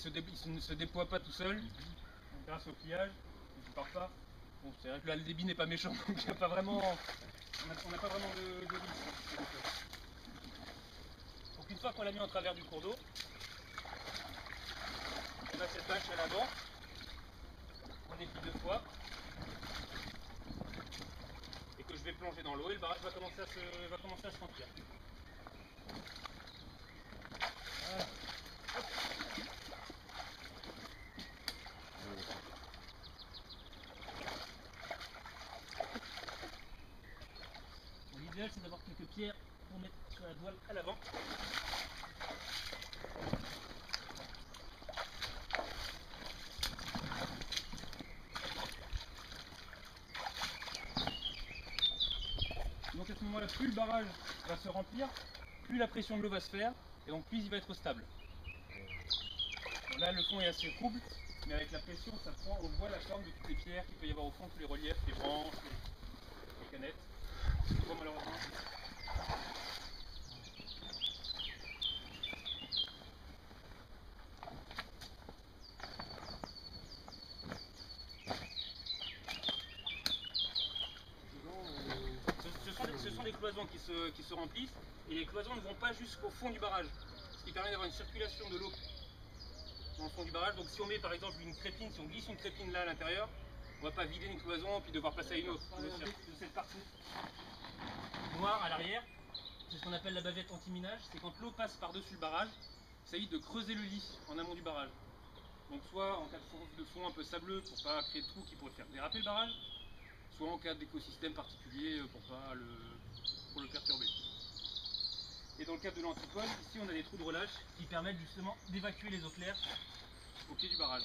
ne se déploie pas tout seul, grâce au pliage, il ne part pas. Bon, c'est vrai que là le débit n'est pas méchant, donc il n'y a pas vraiment, on n'a pas vraiment de risque. Donc une fois qu'on l'a mis en travers du cours d'eau, on a cette bâche à l'avant, on déplie 2 fois, et que je vais plonger dans l'eau et le barrage va commencer à se remplir. Voilà. L'idéal c'est d'avoir quelques pierres pour mettre sur la voile à l'avant. Donc à ce moment-là, plus le barrage va se remplir, plus la pression de l'eau va se faire, et donc plus il va être stable. Bon, là le fond est assez trouble, mais avec la pression, on voit la forme de toutes les pierres qu'il peut y avoir au fond, tous les reliefs, les branches, les canettes. On voit malheureusement. Ce sont des cloisons qui se remplissent, et les cloisons ne vont pas jusqu'au fond du barrage, ce qui permet d'avoir une circulation de l'eau dans le fond du barrage. Donc si on met par exemple une crépine, si on glisse une crépine là à l'intérieur, on ne va pas vider une cloison puis devoir passer à une autre. De cette partie noire à l'arrière, c'est ce qu'on appelle la bavette anti-minage, c'est quand l'eau passe par-dessus le barrage, ça évite de creuser le lit en amont du barrage. Donc soit en cas de fond un peu sableux pour ne pas créer de trous qui pourraient faire déraper le barrage, soit en cas d'écosystème particulier pour le perturber. Et dans le cadre de l'antipole, ici on a des trous de relâche qui permettent justement d'évacuer les eaux claires au pied du barrage.